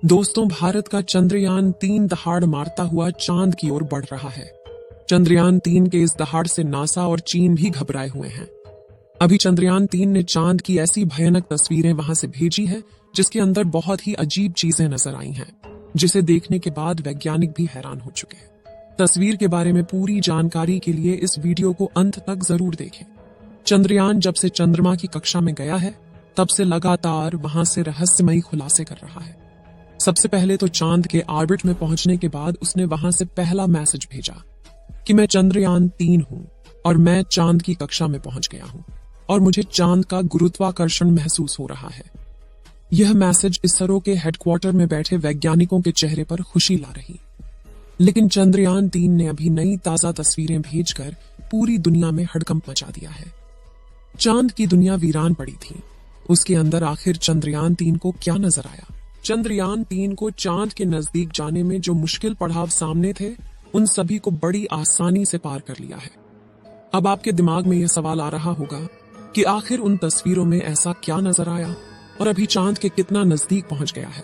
दोस्तों, भारत का चंद्रयान-3 दहाड़ मारता हुआ चांद की ओर बढ़ रहा है। चंद्रयान-3 के इस दहाड़ से नासा और चीन भी घबराए हुए हैं। अभी चंद्रयान-3 ने चांद की ऐसी भयानक तस्वीरें वहां से भेजी है जिसके अंदर बहुत ही अजीब चीजें नजर आई हैं, जिसे देखने के बाद वैज्ञानिक भी हैरान हो चुके हैं। तस्वीर के बारे में पूरी जानकारी के लिए इस वीडियो को अंत तक जरूर देखें। चंद्रयान जब से चंद्रमा की कक्षा में गया है, तब से लगातार वहां से रहस्यमयी खुलासे कर रहा है। सबसे पहले तो चांद के ऑर्बिट में पहुंचने के बाद उसने वहां से पहला मैसेज भेजा कि मैं चंद्रयान-3 हूं और मैं चांद की कक्षा में पहुंच गया हूं और मुझे चांद का गुरुत्वाकर्षण महसूस हो रहा है। यह मैसेज इसरो के हेडक्वार्टर में बैठे वैज्ञानिकों के चेहरे पर खुशी ला रही। लेकिन चंद्रयान-3 ने अभी नई ताजा तस्वीरें भेजकर पूरी दुनिया में हड़कंप मचा दिया है। चांद की दुनिया वीरान पड़ी थी। उसके अंदर आखिर चंद्रयान-3 को क्या नजर आया? चंद्रयान-3 को चांद के नजदीक जाने में जो मुश्किल पड़ाव सामने थे, उन सभी को बड़ी आसानी से पार कर लिया है। अब आपके दिमाग में यह सवाल आ रहा होगा कि आखिर उन तस्वीरों में ऐसा क्या नजर आया और अभी चांद के कितना नजदीक पहुंच गया है।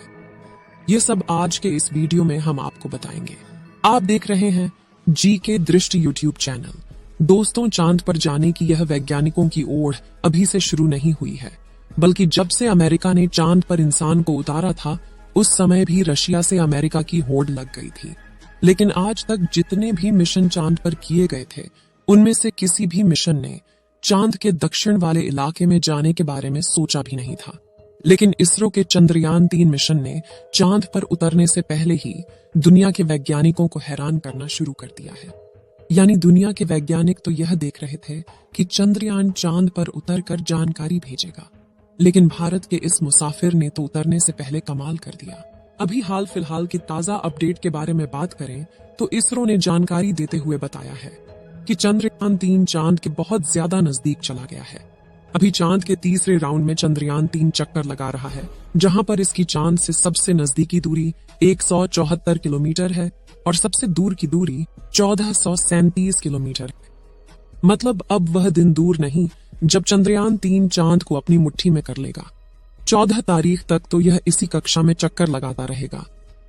ये सब आज के इस वीडियो में हम आपको बताएंगे। आप देख रहे हैं जीके दृष्टि यूट्यूब चैनल। दोस्तों, चांद पर जाने की यह वैज्ञानिकों की ओढ़ अभी से शुरू नहीं हुई है, बल्कि जब से अमेरिका ने चांद पर इंसान को उतारा था, उस समय भी रशिया से अमेरिका की होड़ लग गई थी। लेकिन आज तक जितने भी मिशन चांद पर किए गए थे, उनमें से किसी भी मिशन ने चांद के दक्षिण वाले इलाके में जाने के बारे में सोचा भी नहीं था। लेकिन इसरो के चंद्रयान-3 मिशन ने चांद पर उतरने से पहले ही दुनिया के वैज्ञानिकों को हैरान करना शुरू कर दिया है। यानी दुनिया के वैज्ञानिक तो यह देख रहे थे कि चंद्रयान चांद पर उतरकर जानकारी भेजेगा, लेकिन भारत के इस मुसाफिर ने तो उतरने से पहले कमाल कर दिया। अभी हाल फिलहाल की ताजा अपडेट के बारे में बात करें तो इसरो ने जानकारी देते हुए बताया है कि चंद्रयान-3 चांद के बहुत ज्यादा नजदीक चला गया है। अभी चांद के तीसरे राउंड में चंद्रयान-3 चक्कर लगा रहा है, जहां पर इसकी चांद से सबसे नजदीकी दूरी 174 किलोमीटर है और सबसे दूर की दूरी 1437 किलोमीटर है। मतलब अब वह दिन दूर नहीं जब चंद्रयान-3 चांद को अपनी मुट्ठी में कर लेगा। 14 तारीख तक तो यह इसी कक्षा में चक्कर लगाता रहेगा,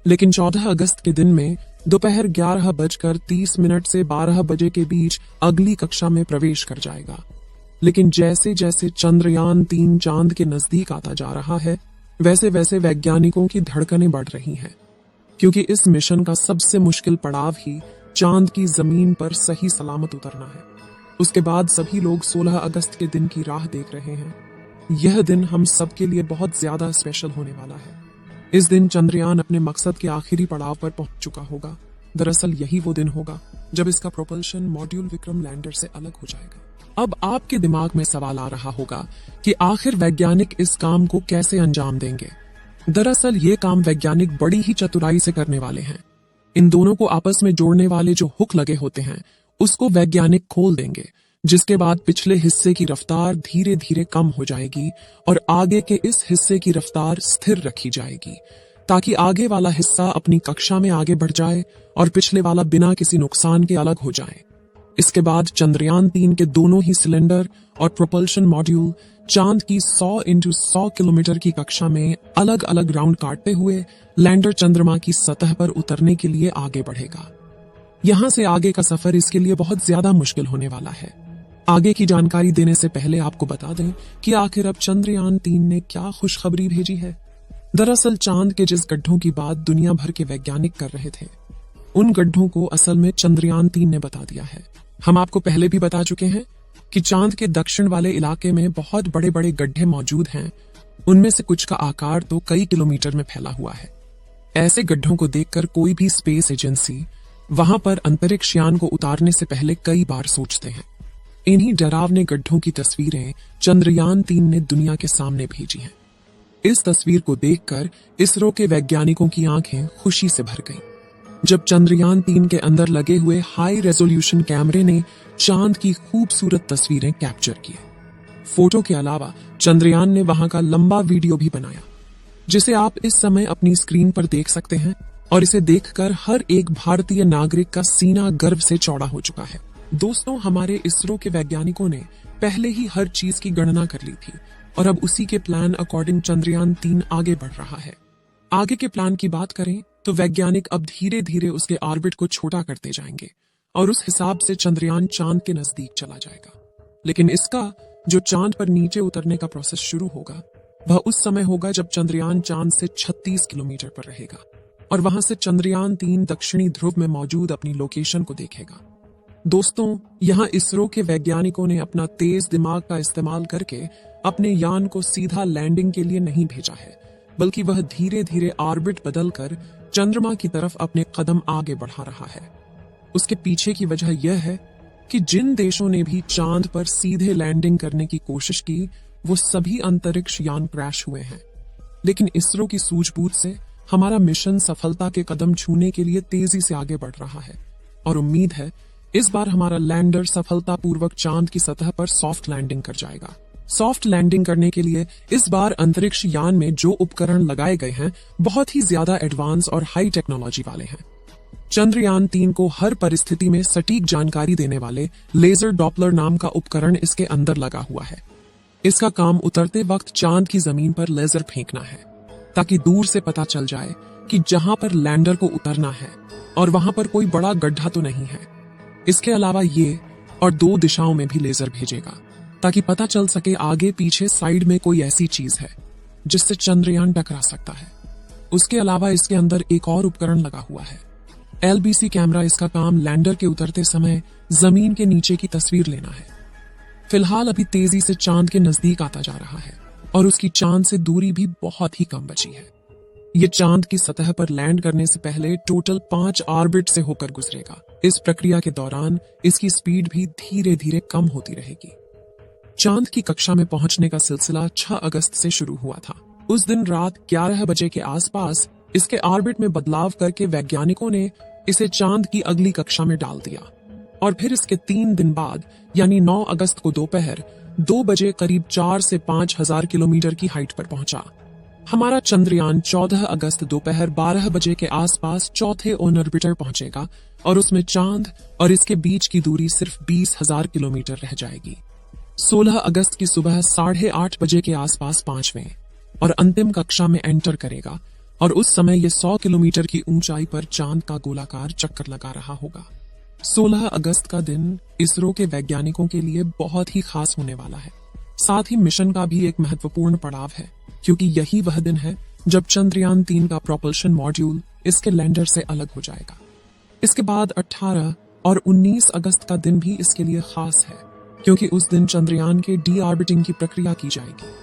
लेकिन 14 अगस्त के दिन में दोपहर 11:30 से 12 बजे के बीच अगली कक्षा में प्रवेश कर जाएगा। लेकिन जैसे जैसे चंद्रयान-3 चांद के नजदीक आता जा रहा है, वैसे वैसे वैज्ञानिकों की धड़कनें बढ़ रही हैं, क्योंकि इस मिशन का सबसे मुश्किल पड़ाव ही चांद की जमीन पर सही सलामत उतरना है। उसके बाद सभी लोग 16 अगस्त के दिन की राह देख रहे हैं। यह दिन हम सब के लिए बहुत ज्यादा स्पेशल होने वाला है। इस दिन चंद्रयान अपने मकसद के आखिरी पड़ाव पर पहुंच चुका होगा। दरअसल यही वो दिन होगा जब इसका प्रोपल्शन मॉड्यूल विक्रम लैंडर से अलग हो जाएगा। अब आपके दिमाग में सवाल आ रहा होगा कि आखिर वैज्ञानिक इस काम को कैसे अंजाम देंगे। दरअसल ये काम वैज्ञानिक बड़ी ही चतुराई से करने वाले हैं। इन दोनों को आपस में जोड़ने वाले जो हुक लगे होते हैं, उसको वैज्ञानिक खोल देंगे, जिसके बाद पिछले हिस्से की रफ्तार धीरे धीरे कम हो जाएगी और आगे के इस हिस्से की रफ्तार स्थिर रखी जाएगी, ताकि आगे वाला हिस्सा अपनी कक्षा में आगे बढ़ जाए और पिछले वाला बिना किसी नुकसान के अलग हो जाए। इसके बाद चंद्रयान-3 के दोनों ही सिलेंडर और प्रोपल्शन मॉड्यूल चांद की 100x100 किलोमीटर की कक्षा में अलग अलग राउंड काटते हुए लैंडर चंद्रमा की सतह पर उतरने के लिए आगे बढ़ेगा। यहां से आगे का सफर इसके लिए बहुत ज्यादा मुश्किल होने वाला है। आगे की जानकारी देने से पहले आपको बता दें कि आखिर अब चंद्रयान-3 ने क्या खुशखबरी भेजी है। दरअसल चांद के जिस गड्ढों की बात दुनिया भर के वैज्ञानिक कर रहे थे, उन गड्ढों को असल में चंद्रयान-3 ने बता दिया है। हम आपको पहले भी बता चुके हैं कि चांद के दक्षिण वाले इलाके में बहुत बड़े बड़े गड्ढे मौजूद हैं। उनमें से कुछ का आकार तो कई किलोमीटर में फैला हुआ है। ऐसे गड्ढों को देखकर कोई भी स्पेस एजेंसी वहां पर अंतरिक्ष यान को उतारने से पहले कई बार सोचते हैं। इन्हीं डरावने गड्ढों की तस्वीरें चंद्रयान-3 ने दुनिया के सामने भेजी हैं। इस तस्वीर को देखकर इसरो के वैज्ञानिकों की आंखें खुशी से भर गईं, जब चंद्रयान-3 के अंदर लगे हुए हाई रेजोल्यूशन कैमरे ने चांद की खूबसूरत तस्वीरें कैप्चर की। फोटो के अलावा चंद्रयान ने वहां का लंबा वीडियो भी बनाया, जिसे आप इस समय अपनी स्क्रीन पर देख सकते हैं, और इसे देखकर हर एक भारतीय नागरिक का सीना गर्व से चौड़ा हो चुका है। दोस्तों, हमारे इसरो के वैज्ञानिकों ने पहले ही हर चीज की गणना कर ली थी और अब उसी के प्लान अकॉर्डिंग चंद्रयान-3 आगे बढ़ रहा है। आगे के प्लान की बात करें तो वैज्ञानिक अब धीरे धीरे उसके ऑर्बिट को छोटा करते जाएंगे और उस हिसाब से चंद्रयान चांद के नजदीक चला जाएगा। लेकिन इसका जो चांद पर नीचे उतरने का प्रोसेस शुरू होगा वह उस समय होगा जब चंद्रयान चांद से 36 किलोमीटर पर रहेगा और वहां से चंद्रयान 3 दक्षिणी ध्रुव में मौजूद अपनी लोकेशन को देखेगा। दोस्तों, यहाँ इसरो के वैज्ञानिकों ने अपना तेज दिमाग का इस्तेमाल करके अपने यान को सीधा लैंडिंग के लिए नहीं भेजा है, बल्कि वह धीरे धीरे ऑर्बिट बदलकर चंद्रमा की तरफ अपने कदम आगे बढ़ा रहा है। उसके पीछे की वजह यह है कि जिन देशों ने भी चांद पर सीधे लैंडिंग करने की कोशिश की वो सभी अंतरिक्ष यान क्रैश हुए हैं। लेकिन इसरो की सूझबूझ से हमारा मिशन सफलता के कदम छूने के लिए तेजी से आगे बढ़ रहा है और उम्मीद है इस बार हमारा लैंडर सफलतापूर्वक चांद की सतह पर सॉफ्ट लैंडिंग कर जाएगा। सॉफ्ट लैंडिंग करने के लिए इस बार अंतरिक्ष यान में जो उपकरण लगाए गए हैं बहुत ही ज्यादा एडवांस और हाई टेक्नोलॉजी वाले हैं। चंद्रयान 3 को हर परिस्थिति में सटीक जानकारी देने वाले लेजर डॉपलर नाम का उपकरण इसके अंदर लगा हुआ है। इसका काम उतरते वक्त चांद की जमीन पर लेजर फेंकना है ताकि दूर से पता चल जाए कि जहां पर लैंडर को उतरना है और वहां पर कोई बड़ा गड्ढा तो नहीं है। इसके अलावा ये और 2 दिशाओं में भी लेजर भेजेगा ताकि पता चल सके आगे पीछे साइड में कोई ऐसी चीज है जिससे चंद्रयान टकरा सकता है। उसके अलावा इसके अंदर एक और उपकरण लगा हुआ है, LBC कैमरा। इसका काम लैंडर के उतरते समय जमीन के नीचे की तस्वीर लेना है। फिलहाल अभी तेजी से चांद के नजदीक आता जा रहा है और उसकी चांद से दूरी भी बहुत ही कम बची है। ये चांद की सतह पर लैंड करने से पहले टोटल 5 ऑर्बिट से होकर गुजरेगा। इस प्रक्रिया के दौरान इसकी स्पीड भी धीरे धीरे कम होती रहेगी। चांद की कक्षा में पहुंचने का सिलसिला 6 अगस्त से शुरू हुआ था। उस दिन रात 11 बजे के आसपास इसके ऑर्बिट में बदलाव करके वैज्ञानिकों ने इसे चांद की अगली कक्षा में डाल दिया और फिर इसके 3 दिन बाद यानी 9 अगस्त को दोपहर 2 बजे करीब 4 से 5 हजार किलोमीटर की हाइट पर पहुंचा। हमारा चंद्रयान 14 अगस्त दोपहर 12 बजे के आसपास चौथे ऑन ऑर्बिटर पहुंचेगा और उसमें चांद और इसके बीच की दूरी सिर्फ 20,000 किलोमीटर रह जाएगी। 16 अगस्त की सुबह 8:30 बजे के आसपास 5वें और अंतिम कक्षा में एंटर करेगा और उस समय ये 100 किलोमीटर की ऊंचाई पर चांद का गोलाकार चक्कर लगा रहा होगा। 16 अगस्त का दिन इसरो के वैज्ञानिकों के लिए बहुत ही खास होने वाला है। साथ ही मिशन का भी एक महत्वपूर्ण पड़ाव है क्योंकि यही वह दिन है जब चंद्रयान 3 का प्रोपल्शन मॉड्यूल इसके लैंडर से अलग हो जाएगा। इसके बाद 18 और 19 अगस्त का दिन भी इसके लिए खास है क्योंकि उस दिन चंद्रयान के डी ऑर्बिटिंग की प्रक्रिया की जाएगी।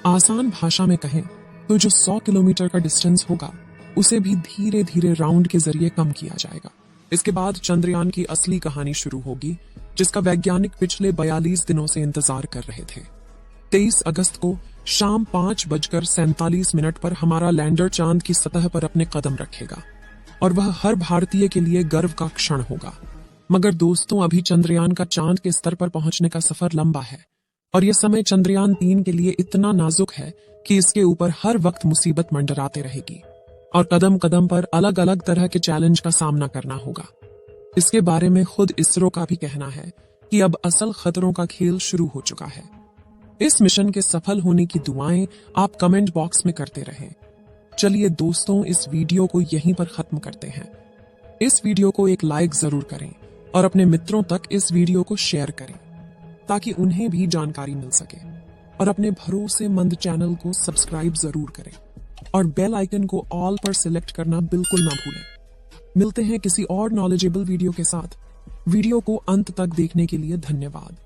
आसान भाषा में कहें तो जो 100 किलोमीटर का डिस्टेंस होगा उसे भी धीरे धीरे राउंड के जरिए कम किया जाएगा। इसके बाद चंद्रयान की असली कहानी शुरू होगी जिसका वैज्ञानिक पिछले 42 दिनों से इंतजार कर रहे थे। 23 अगस्त को शाम 5:47 पर हमारा लैंडर चांद की सतह पर अपने कदम रखेगा और वह हर भारतीय के लिए गर्व का क्षण होगा। मगर दोस्तों, अभी चंद्रयान का चांद के स्तर पर पहुंचने का सफर लंबा है और यह समय चंद्रयान 3 के लिए इतना नाजुक है कि इसके ऊपर हर वक्त मुसीबत मंडराते रहेगी और कदम कदम पर अलग अलग तरह के चैलेंज का सामना करना होगा। इसके बारे में खुद इसरो का भी कहना है कि अब असल खतरों का खेल शुरू हो चुका है। इस मिशन के सफल होने की दुआएं आप कमेंट बॉक्स में करते रहें। चलिए दोस्तों, इस वीडियो को यहीं पर खत्म करते हैं। इस वीडियो को एक लाइक जरूर करें और अपने मित्रों तक इस वीडियो को शेयर करें ताकि उन्हें भी जानकारी मिल सके और अपने भरोसेमंद चैनल को सब्सक्राइब जरूर करें और बेल आइकन को ऑल पर सिलेक्ट करना बिल्कुल ना भूलें। मिलते हैं किसी और नॉलेजेबल वीडियो के साथ। वीडियो को अंत तक देखने के लिए धन्यवाद।